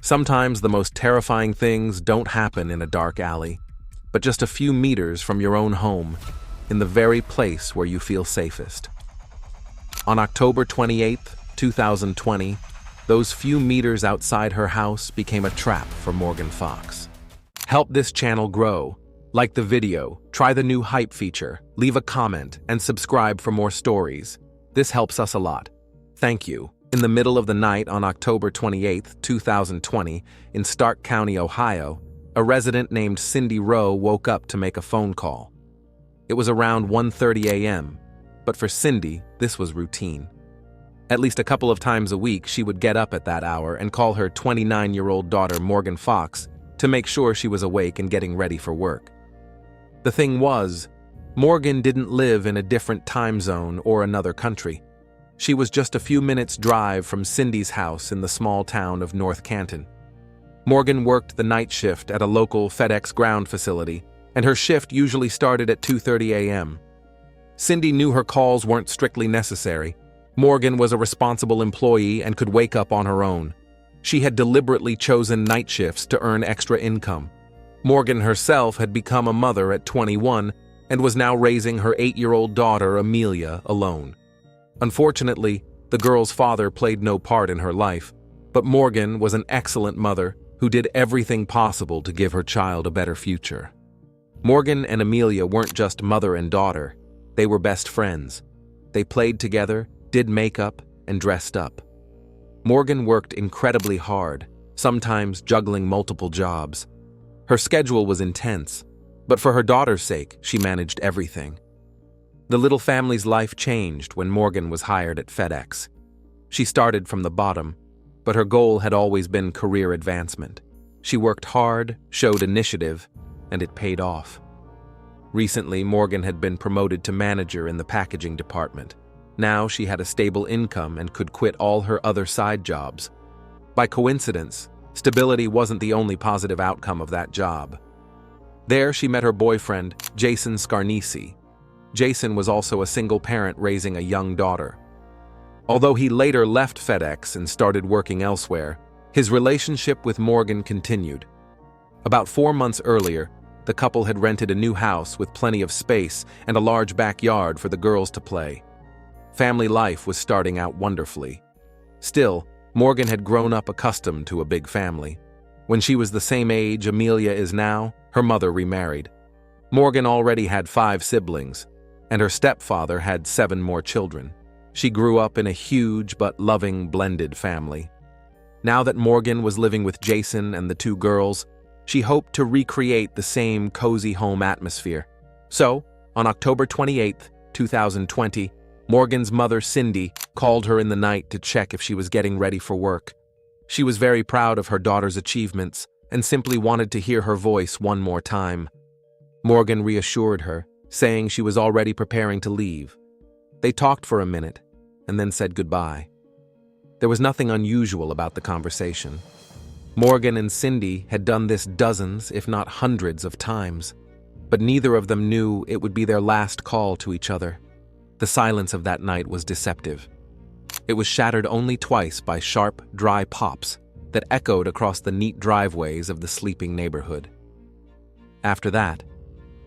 Sometimes the most terrifying things don't happen in a dark alley, but just a few meters from your own home, in the very place where you feel safest. On October 28th, 2020, those few meters outside her house became a trap for Morgan Fox. Help this channel grow. Like the video, try the new hype feature, leave a comment, and subscribe for more stories. This helps us a lot. Thank you. In the middle of the night on October 28, 2020, in Stark County, Ohio, a resident named Cindy Rowe woke up to make a phone call. It was around 1:30 a.m., but for Cindy, this was routine. At least a couple of times a week, she would get up at that hour and call her 29-year-old daughter, Morgan Fox, to make sure she was awake and getting ready for work. The thing was, Morgan didn't live in a different time zone or another country. She was just a few minutes' drive from Cindy's house in the small town of North Canton. Morgan worked the night shift at a local FedEx ground facility, and her shift usually started at 2:30 a.m. Cindy knew her calls weren't strictly necessary. Morgan was a responsible employee and could wake up on her own. She had deliberately chosen night shifts to earn extra income. Morgan herself had become a mother at 21 and was now raising her 8-year-old daughter, Amelia, alone. Unfortunately, the girl's father played no part in her life, but Morgan was an excellent mother who did everything possible to give her child a better future. Morgan and Amelia weren't just mother and daughter, they were best friends. They played together, did makeup, and dressed up. Morgan worked incredibly hard, sometimes juggling multiple jobs. Her schedule was intense, but for her daughter's sake, she managed everything. The little family's life changed when Morgan was hired at FedEx. She started from the bottom, but her goal had always been career advancement. She worked hard, showed initiative, and it paid off. Recently, Morgan had been promoted to manager in the packaging department. Now she had a stable income and could quit all her other side jobs. By coincidence, stability wasn't the only positive outcome of that job. There she met her boyfriend, Jason McDermitt. Jason was also a single parent raising a young daughter. Although he later left FedEx and started working elsewhere, his relationship with Morgan continued. About 4 months earlier, the couple had rented a new house with plenty of space and a large backyard for the girls to play. Family life was starting out wonderfully. Still, Morgan had grown up accustomed to a big family. When she was the same age Amelia is now, her mother remarried. Morgan already had 5 siblings, and her stepfather had 7 more children. She grew up in a huge but loving blended family. Now that Morgan was living with Jason and the 2 girls, she hoped to recreate the same cozy home atmosphere. So, on October 28, 2020, Morgan's mother, Cindy, called her in the night to check if she was getting ready for work. She was very proud of her daughter's achievements and simply wanted to hear her voice one more time. Morgan reassured her, saying she was already preparing to leave. They talked for a minute and then said goodbye. There was nothing unusual about the conversation. Morgan and Cindy had done this dozens, if not hundreds of times, but neither of them knew it would be their last call to each other. The silence of that night was deceptive. It was shattered only twice by sharp, dry pops that echoed across the neat driveways of the sleeping neighborhood. After that,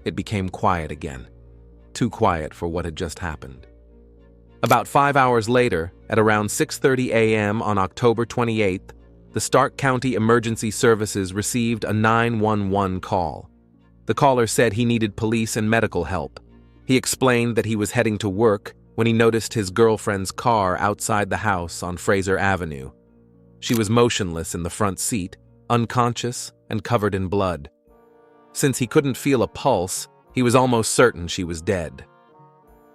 it became quiet again, too quiet for what had just happened. About 5 hours later, at around 6:30 a.m. on October 28th, the Stark County Emergency Services received a 911 call. The caller said he needed police and medical help. He explained that he was heading to work when he noticed his girlfriend's car outside the house on Fraser Avenue. She was motionless in the front seat, unconscious and covered in blood. Since he couldn't feel a pulse, he was almost certain she was dead.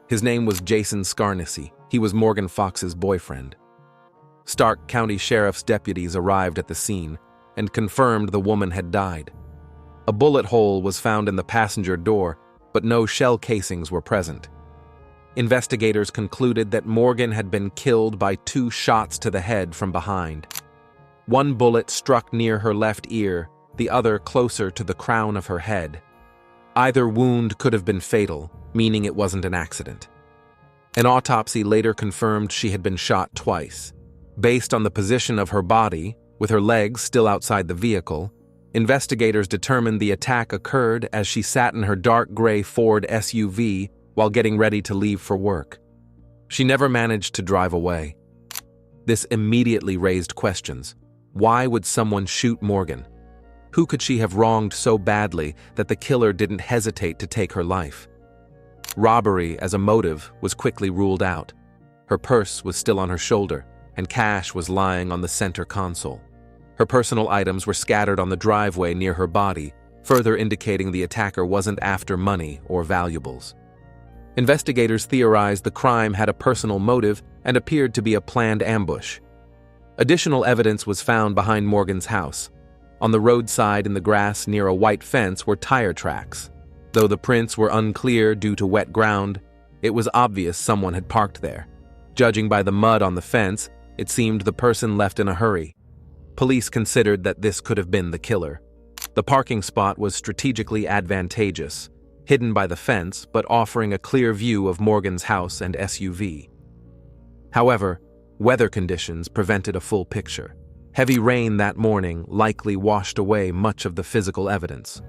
His name was Jason McDermitt. He was Morgan Fox's boyfriend. Stark County Sheriff's deputies arrived at the scene and confirmed the woman had died. A bullet hole was found in the passenger door, but no shell casings were present. Investigators concluded that Morgan had been killed by 2 shots to the head from behind. One bullet struck near her left ear, the other closer to the crown of her head. Either wound could have been fatal, meaning it wasn't an accident. An autopsy later confirmed she had been shot twice. Based on the position of her body, With her legs still outside the vehicle, investigators determined the attack occurred as she sat in her dark gray Ford SUV while getting ready to leave for work. She never managed to drive away. This immediately raised questions. Why would someone shoot Morgan? Who could she have wronged so badly that the killer didn't hesitate to take her life? Robbery as a motive was quickly ruled out. Her purse was still on her shoulder, and cash was lying on the center console. Her personal items were scattered on the driveway near her body, further indicating the attacker wasn't after money or valuables. Investigators theorized the crime had a personal motive and appeared to be a planned ambush. Additional evidence was found behind Morgan's house. On the roadside in the grass near a white fence were tire tracks. Though the prints were unclear due to wet ground, it was obvious someone had parked there. Judging by the mud on the fence, it seemed the person left in a hurry. Police considered that this could have been the killer. The parking spot was strategically advantageous, hidden by the fence but offering a clear view of Morgan's house and SUV. However, weather conditions prevented a full picture. Heavy rain that morning likely washed away much of the physical evidence.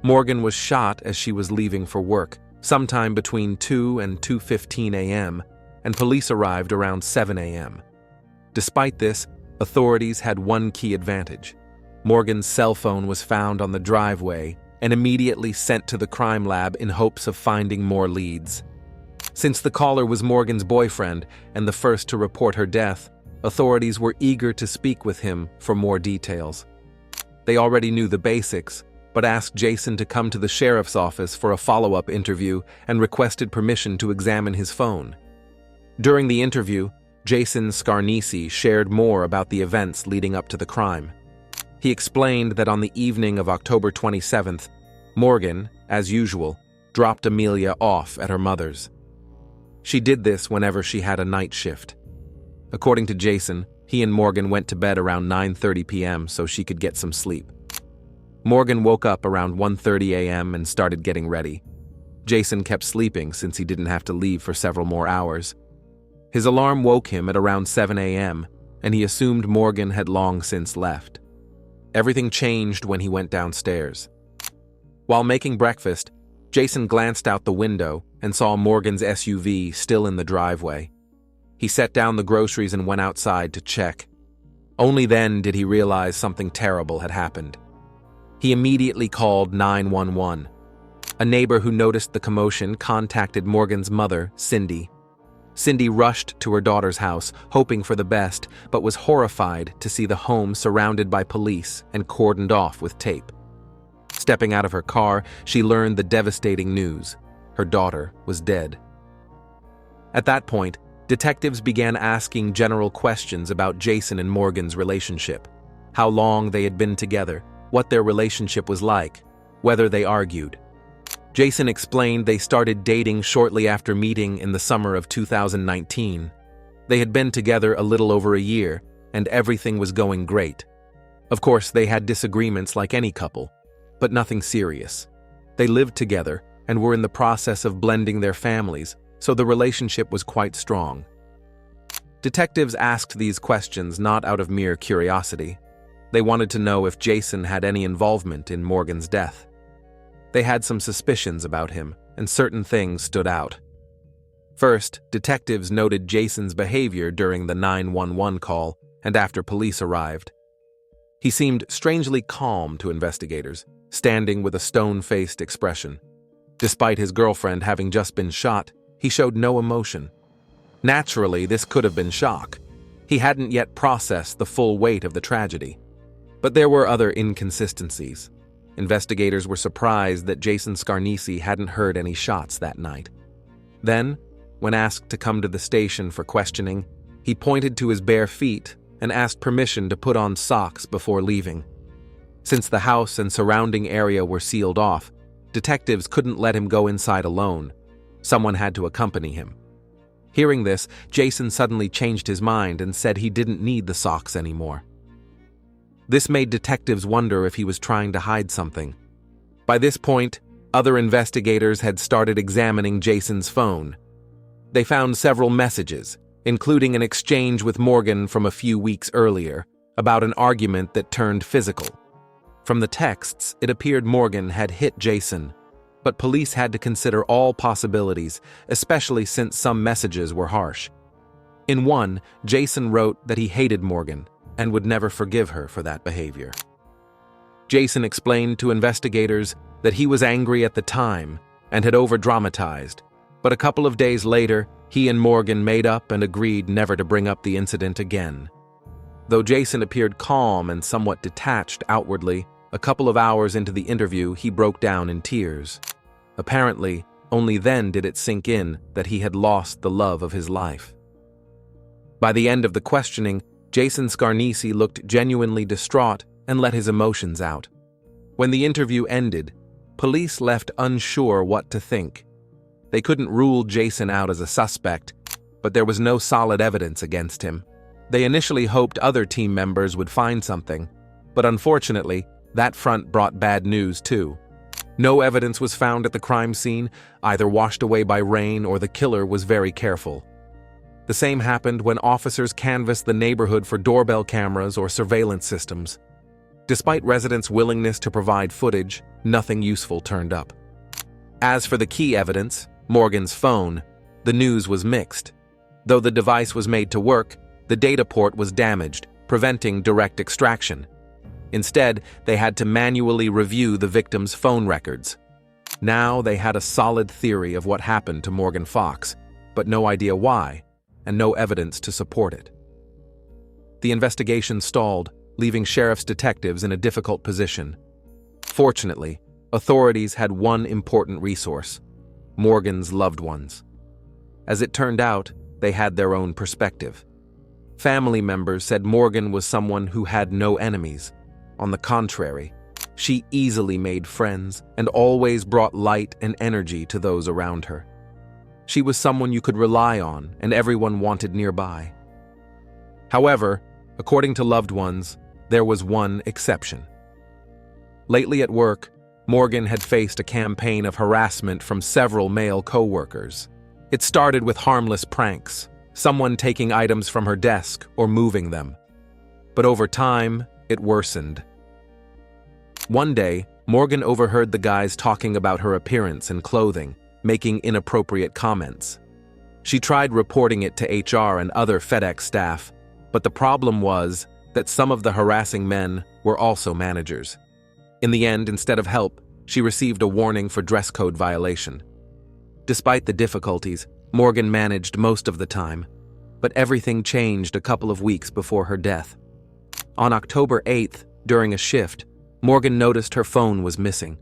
Morgan was shot as she was leaving for work, sometime between 2 and 2:15 a.m., and police arrived around 7 a.m. Despite this, authorities had one key advantage. Morgan's cell phone was found on the driveway and immediately sent to the crime lab in hopes of finding more leads. Since the caller was Morgan's boyfriend and the first to report her death, authorities were eager to speak with him for more details. They already knew the basics, but asked Jason to come to the sheriff's office for a follow-up interview and requested permission to examine his phone. During the interview, Jason Scarnisi shared more about the events leading up to the crime. He explained that on the evening of October 27th, Morgan, as usual, dropped Amelia off at her mother's. She did this whenever she had a night shift. According to Jason, he and Morgan went to bed around 9:30 p.m. so she could get some sleep. Morgan woke up around 1:30 a.m. and started getting ready. Jason kept sleeping since he didn't have to leave for several more hours. His alarm woke him at around 7 a.m., and he assumed Morgan had long since left. Everything changed when he went downstairs. While making breakfast, Jason glanced out the window and saw Morgan's SUV still in the driveway. He set down the groceries and went outside to check. Only then did he realize something terrible had happened. He immediately called 911. A neighbor who noticed the commotion contacted Morgan's mother, Cindy. Cindy rushed to her daughter's house, hoping for the best, but was horrified to see the home surrounded by police and cordoned off with tape. Stepping out of her car, she learned the devastating news. Her daughter was dead. At that point, detectives began asking general questions about Jason and Morgan's relationship. How long they had been together, what their relationship was like, whether they argued. Jason explained they started dating shortly after meeting in the summer of 2019. They had been together a little over a year, and everything was going great. Of course, they had disagreements like any couple, but nothing serious. They lived together and were in the process of blending their families, so the relationship was quite strong. Detectives asked these questions not out of mere curiosity. They wanted to know if Jason had any involvement in Morgan's death. They had some suspicions about him, and certain things stood out. First, detectives noted Jason's behavior during the 911 call and after police arrived. He seemed strangely calm to investigators, standing with a stone-faced expression. Despite his girlfriend having just been shot, he showed no emotion. Naturally, this could have been shock. He hadn't yet processed the full weight of the tragedy. But there were other inconsistencies. Investigators were surprised that Jason Scarnisi hadn't heard any shots that night. Then, when asked to come to the station for questioning, he pointed to his bare feet and asked permission to put on socks before leaving. Since the house and surrounding area were sealed off, detectives couldn't let him go inside alone. Someone had to accompany him. Hearing this, Jason suddenly changed his mind and said he didn't need the socks anymore. This made detectives wonder if he was trying to hide something. By this point, other investigators had started examining Jason's phone. They found several messages, including an exchange with Morgan from a few weeks earlier, about an argument that turned physical. From the texts, it appeared Morgan had hit Jason, but police had to consider all possibilities, especially since some messages were harsh. In one, Jason wrote that he hated Morgan and would never forgive her for that behavior. Jason explained to investigators that he was angry at the time and had over-dramatized, but a couple of days later, he and Morgan made up and agreed never to bring up the incident again. Though Jason appeared calm and somewhat detached outwardly, a couple of hours into the interview, he broke down in tears. Apparently, only then did it sink in that he had lost the love of his life. By the end of the questioning, Jason Scarnisi looked genuinely distraught and let his emotions out. When the interview ended, police left unsure what to think. They couldn't rule Jason out as a suspect, but there was no solid evidence against him. They initially hoped other team members would find something, but unfortunately, that front brought bad news too. No evidence was found at the crime scene, either washed away by rain or the killer was very careful. The same happened when officers canvassed the neighborhood for doorbell cameras or surveillance systems. Despite residents' willingness to provide footage, nothing useful turned up. As for the key evidence, Morgan's phone, the news was mixed. Though the device was made to work, the data port was damaged, preventing direct extraction. Instead, they had to manually review the victim's phone records. Now they had a solid theory of what happened to Morgan Fox, but no idea why, and no evidence to support it. The investigation stalled, leaving sheriff's detectives in a difficult position. Fortunately, authorities had one important resource: Morgan's loved ones. As it turned out, they had their own perspective. Family members said Morgan was someone who had no enemies. On the contrary, she easily made friends and always brought light and energy to those around her. She was someone you could rely on and everyone wanted nearby. However, according to loved ones, there was one exception. Lately at work, Morgan had faced a campaign of harassment from several male co-workers. It started with harmless pranks, someone taking items from her desk or moving them. But over time, it worsened. One day, Morgan overheard the guys talking about her appearance and clothing, making inappropriate comments. She tried reporting it to HR and other FedEx staff, but the problem was that some of the harassing men were also managers. In the end, instead of help, she received a warning for dress code violation. Despite the difficulties, Morgan managed most of the time, but everything changed a couple of weeks before her death. On October 8th, during a shift, Morgan noticed her phone was missing.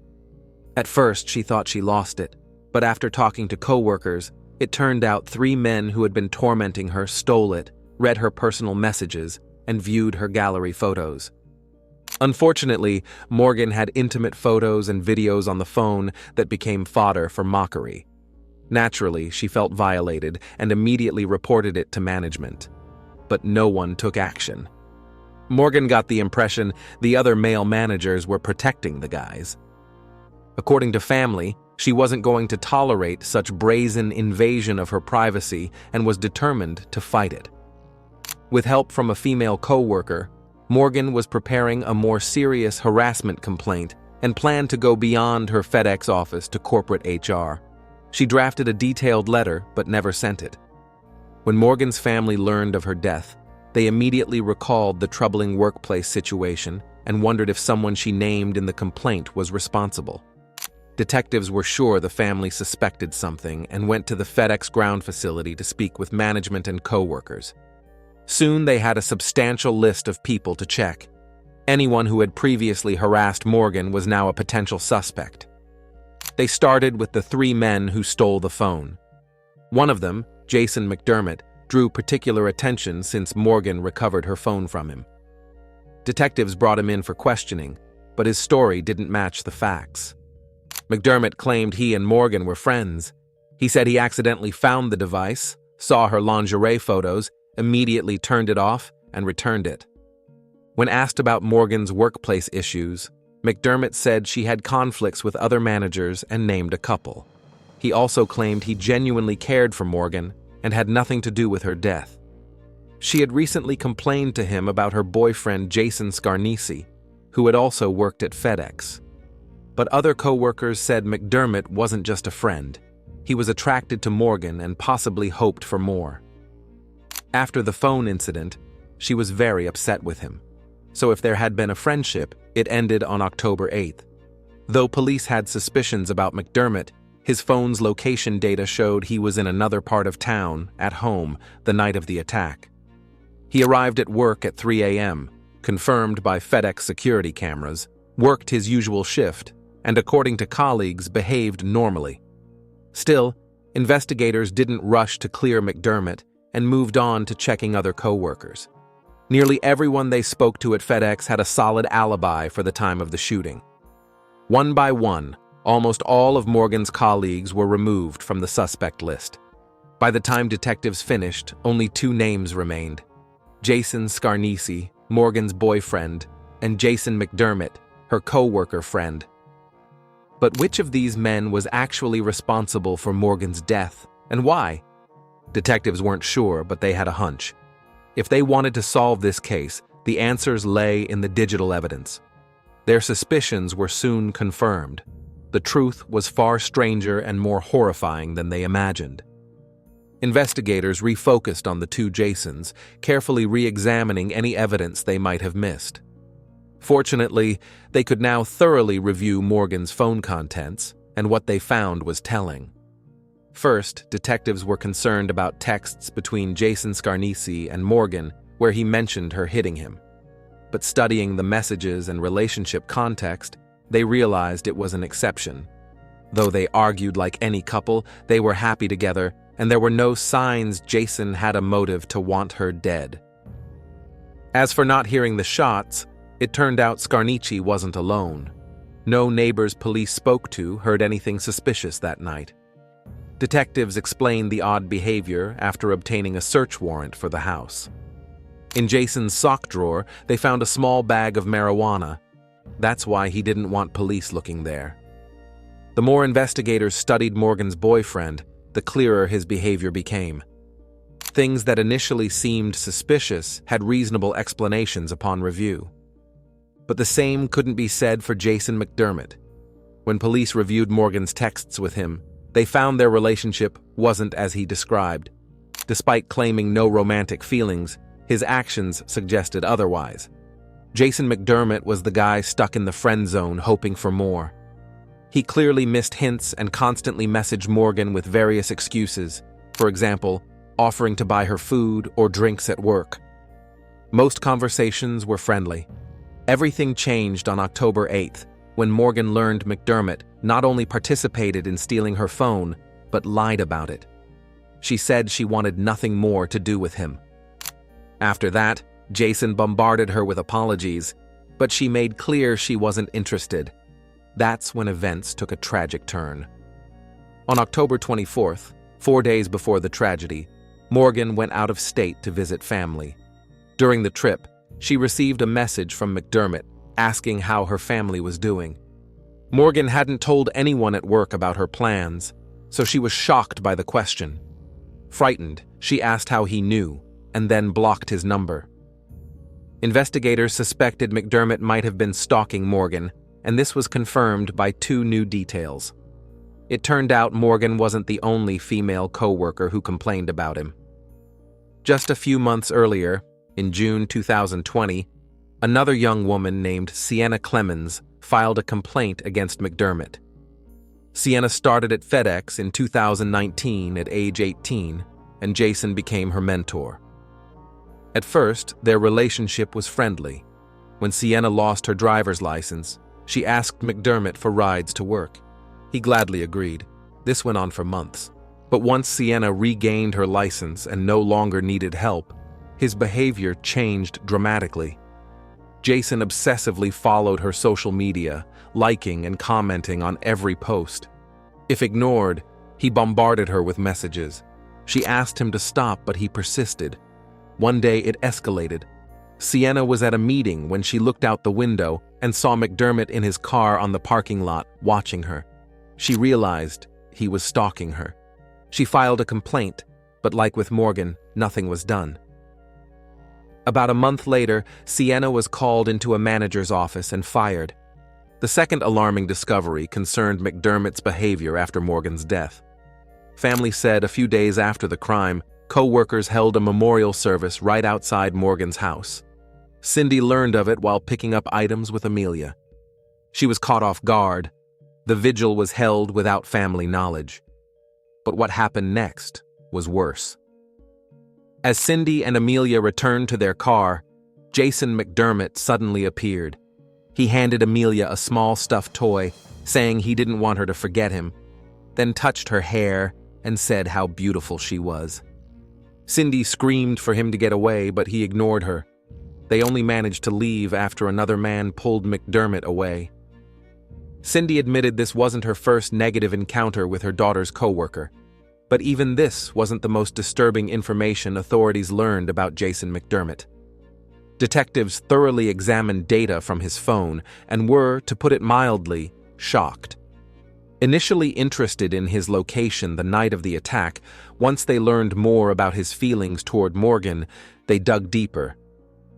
At first, she thought she lost it, but after talking to coworkers, it turned out 3 men who had been tormenting her stole it, read her personal messages, and viewed her gallery photos. Unfortunately, Morgan had intimate photos and videos on the phone that became fodder for mockery. Naturally, she felt violated and immediately reported it to management. But no one took action. Morgan got the impression the other male managers were protecting the guys. According to family, she wasn't going to tolerate such brazen invasion of her privacy and was determined to fight it. With help from a female co-worker, Morgan was preparing a more serious harassment complaint and planned to go beyond her FedEx office to corporate HR. She drafted a detailed letter but never sent it. When Morgan's family learned of her death, they immediately recalled the troubling workplace situation and wondered if someone she named in the complaint was responsible. Detectives were sure the family suspected something and went to the FedEx ground facility to speak with management and co-workers. Soon they had a substantial list of people to check. Anyone who had previously harassed Morgan was now a potential suspect. They started with the 3 men who stole the phone. One of them, Jason McDermitt, drew particular attention since Morgan recovered her phone from him. Detectives brought him in for questioning, but his story didn't match the facts. McDermitt claimed he and Morgan were friends. He said he accidentally found the device, saw her lingerie photos, immediately turned it off, and returned it. When asked about Morgan's workplace issues, McDermitt said she had conflicts with other managers and named a couple. He also claimed he genuinely cared for Morgan and had nothing to do with her death. She had recently complained to him about her boyfriend Jason Scarnisi, who had also worked at FedEx. But other co-workers said McDermitt wasn't just a friend. He was attracted to Morgan and possibly hoped for more. After the phone incident, she was very upset with him. So if there had been a friendship, it ended on October 8th. Though police had suspicions about McDermitt, his phone's location data showed he was in another part of town, at home, the night of the attack. He arrived at work at 3 a.m., confirmed by FedEx security cameras, worked his usual shift, and according to colleagues, behaved normally. Still, investigators didn't rush to clear McDermitt and moved on to checking other co-workers. Nearly everyone they spoke to at FedEx had a solid alibi for the time of the shooting. One by one, almost all of Morgan's colleagues were removed from the suspect list. By the time detectives finished, only 2 names remained: Jason Scarnisi, Morgan's boyfriend, and Jason McDermitt, her co-worker friend. But which of these men was actually responsible for Morgan's death, and why? Detectives weren't sure, but they had a hunch. If they wanted to solve this case, the answers lay in the digital evidence. Their suspicions were soon confirmed. The truth was far stranger and more horrifying than they imagined. Investigators refocused on the 2 Jasons, carefully re-examining any evidence they might have missed. Fortunately, they could now thoroughly review Morgan's phone contents, and what they found was telling. First, detectives were concerned about texts between Jason Scarnisi and Morgan where he mentioned her hitting him. But studying the messages and relationship context, they realized it was an exception. Though they argued like any couple, they were happy together, and there were no signs Jason had a motive to want her dead. As for not hearing the shots, it turned out Scarnisi wasn't alone. No neighbors police spoke to heard anything suspicious that night. Detectives explained the odd behavior after obtaining a search warrant for the house. In Jason's sock drawer, they found a small bag of marijuana. That's why he didn't want police looking there. The more investigators studied Morgan's boyfriend, the clearer his behavior became. Things that initially seemed suspicious had reasonable explanations upon review. But the same couldn't be said for Jason McDermitt. When police reviewed Morgan's texts with him, they found their relationship wasn't as he described. Despite claiming no romantic feelings, his actions suggested otherwise. Jason McDermitt was the guy stuck in the friend zone hoping for more. He clearly missed hints and constantly messaged Morgan with various excuses, for example, offering to buy her food or drinks at work. Most conversations were friendly. Everything changed on October 8th, when Morgan learned McDermitt not only participated in stealing her phone, but lied about it. She said she wanted nothing more to do with him. After that, Jason bombarded her with apologies, but she made clear she wasn't interested. That's when events took a tragic turn. On October 24th, 4 days before the tragedy, Morgan went out of state to visit family. During the trip, she received a message from McDermitt asking how her family was doing. Morgan hadn't told anyone at work about her plans, so she was shocked by the question. Frightened, she asked how he knew, and then blocked his number. Investigators suspected McDermitt might have been stalking Morgan, and this was confirmed by 2 new details. It turned out Morgan wasn't the only female co-worker who complained about him. Just a few months earlier, in June 2020, another young woman named Sienna Clemens filed a complaint against McDermitt. Sienna started at FedEx in 2019 at age 18, and Jason became her mentor. At first, their relationship was friendly. When Sienna lost her driver's license, she asked McDermitt for rides to work. He gladly agreed. This went on for months. But once Sienna regained her license and no longer needed help, his behavior changed dramatically. Jason obsessively followed her social media, liking and commenting on every post. If ignored, he bombarded her with messages. She asked him to stop, but he persisted. One day it escalated. Sienna was at a meeting when she looked out the window and saw McDermitt in his car on the parking lot watching her. She realized he was stalking her. She filed a complaint, but like with Morgan, nothing was done. About a month later, Sienna was called into a manager's office and fired. The second alarming discovery concerned McDermitt's behavior after Morgan's death. Family said a few days after the crime, co-workers held a memorial service right outside Morgan's house. Cindy learned of it while picking up items with Amelia. She was caught off guard. The vigil was held without family knowledge. But what happened next was worse. As Cindy and Amelia returned to their car, Jason McDermitt suddenly appeared. He handed Amelia a small stuffed toy, saying he didn't want her to forget him, then touched her hair and said how beautiful she was. Cindy screamed for him to get away, but he ignored her. They only managed to leave after another man pulled McDermitt away. Cindy admitted this wasn't her first negative encounter with her daughter's coworker. But even this wasn't the most disturbing information authorities learned about Jason McDermitt. Detectives thoroughly examined data from his phone and were, to put it mildly, shocked. Initially interested in his location the night of the attack, once they learned more about his feelings toward Morgan, they dug deeper.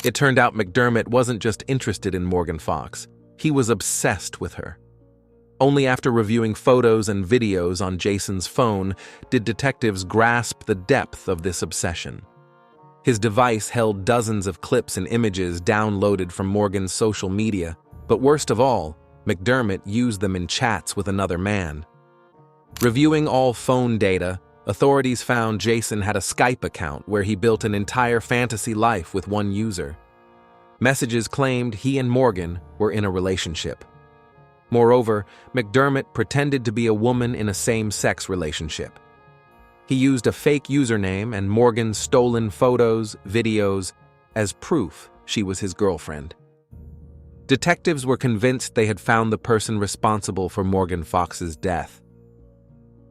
It turned out McDermitt wasn't just interested in Morgan Fox, he was obsessed with her. Only after reviewing photos and videos on Jason's phone did detectives grasp the depth of this obsession. His device held dozens of clips and images downloaded from Morgan's social media, but worst of all, McDermitt used them in chats with another man. Reviewing all phone data, authorities found Jason had a Skype account where he built an entire fantasy life with one user. Messages claimed he and Morgan were in a relationship. Moreover, McDermitt pretended to be a woman in a same-sex relationship. He used a fake username and Morgan's stolen photos, videos, as proof she was his girlfriend. Detectives were convinced they had found the person responsible for Morgan Fox's death.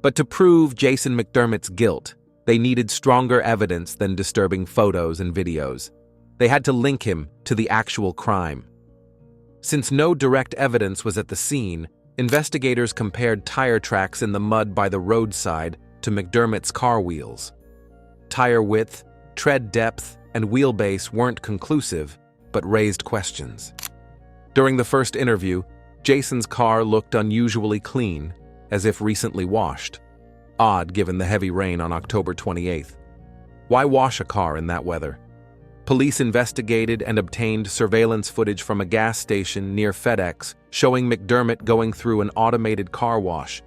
But to prove Jason McDermitt's guilt, they needed stronger evidence than disturbing photos and videos. They had to link him to the actual crime. Since no direct evidence was at the scene, investigators compared tire tracks in the mud by the roadside to McDermitt's car wheels. Tire width, tread depth, and wheelbase weren't conclusive, but raised questions. During the first interview, Jason's car looked unusually clean, as if recently washed. Odd given the heavy rain on October 28th. Why wash a car in that weather? Police investigated and obtained surveillance footage from a gas station near FedEx showing McDermitt going through an automated car wash.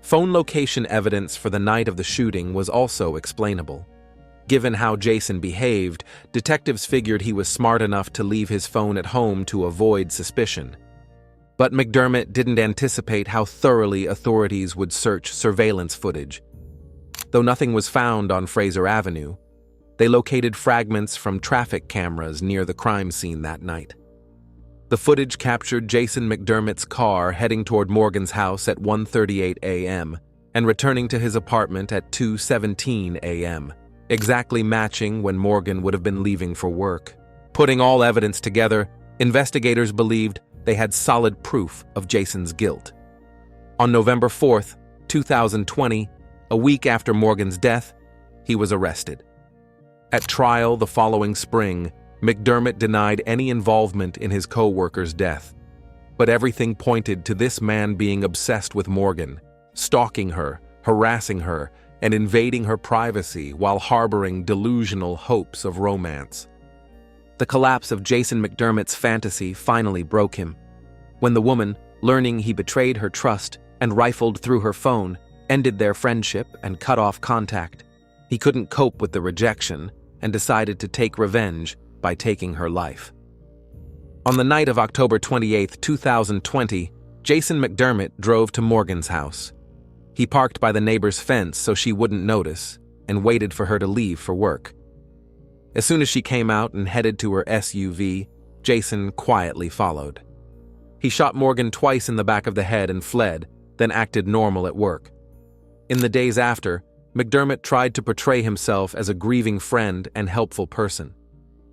Phone location evidence for the night of the shooting was also explainable. Given how Jason behaved, detectives figured he was smart enough to leave his phone at home to avoid suspicion. But McDermitt didn't anticipate how thoroughly authorities would search surveillance footage. Though nothing was found on Fraser Avenue, they located fragments from traffic cameras near the crime scene that night. The footage captured Jason McDermitt's car heading toward Morgan's house at 1:38 a.m. and returning to his apartment at 2:17 a.m., exactly matching when Morgan would have been leaving for work. Putting all evidence together, investigators believed they had solid proof of Jason's guilt. On November 4th, 2020, a week after Morgan's death, he was arrested. At trial the following spring, McDermitt denied any involvement in his co-worker's death. But everything pointed to this man being obsessed with Morgan, stalking her, harassing her, and invading her privacy while harboring delusional hopes of romance. The collapse of Jason McDermitt's fantasy finally broke him. When the woman, learning he betrayed her trust and rifled through her phone, ended their friendship and cut off contact, he couldn't cope with the rejection and decided to take revenge by taking her life. On the night of October 28, 2020, Jason McDermitt drove to Morgan's house. He parked by the neighbor's fence so she wouldn't notice and waited for her to leave for work. As soon as she came out and headed to her SUV, Jason quietly followed. He shot Morgan twice in the back of the head and fled, then acted normal at work. In the days after, McDermitt tried to portray himself as a grieving friend and helpful person.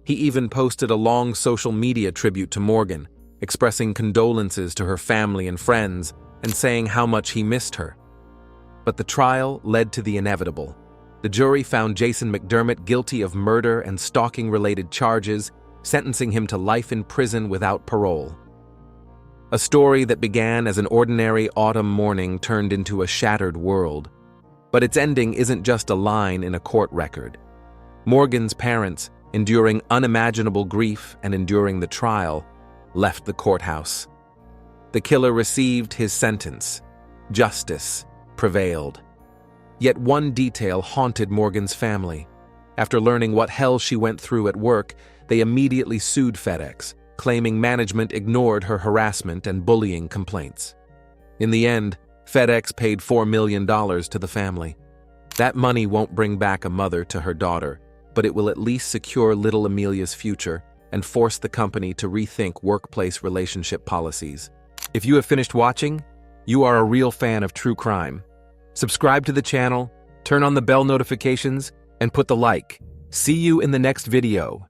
He even posted a long social media tribute to Morgan, expressing condolences to her family and friends and saying how much he missed her. But the trial led to the inevitable. The jury found Jason McDermitt guilty of murder and stalking-related charges, sentencing him to life in prison without parole. A story that began as an ordinary autumn morning turned into a shattered world. But its ending isn't just a line in a court record. Morgan's parents, enduring unimaginable grief and enduring the trial, left the courthouse. The killer received his sentence. Justice prevailed. Yet one detail haunted Morgan's family. After learning what hell she went through at work, they immediately sued FedEx, claiming management ignored her harassment and bullying complaints. In the end, FedEx paid $4 million to the family. That money won't bring back a mother to her daughter, but it will at least secure little Amelia's future and force the company to rethink workplace relationship policies. If you have finished watching, you are a real fan of true crime. Subscribe to the channel, turn on the bell notifications, and put the like. See you in the next video.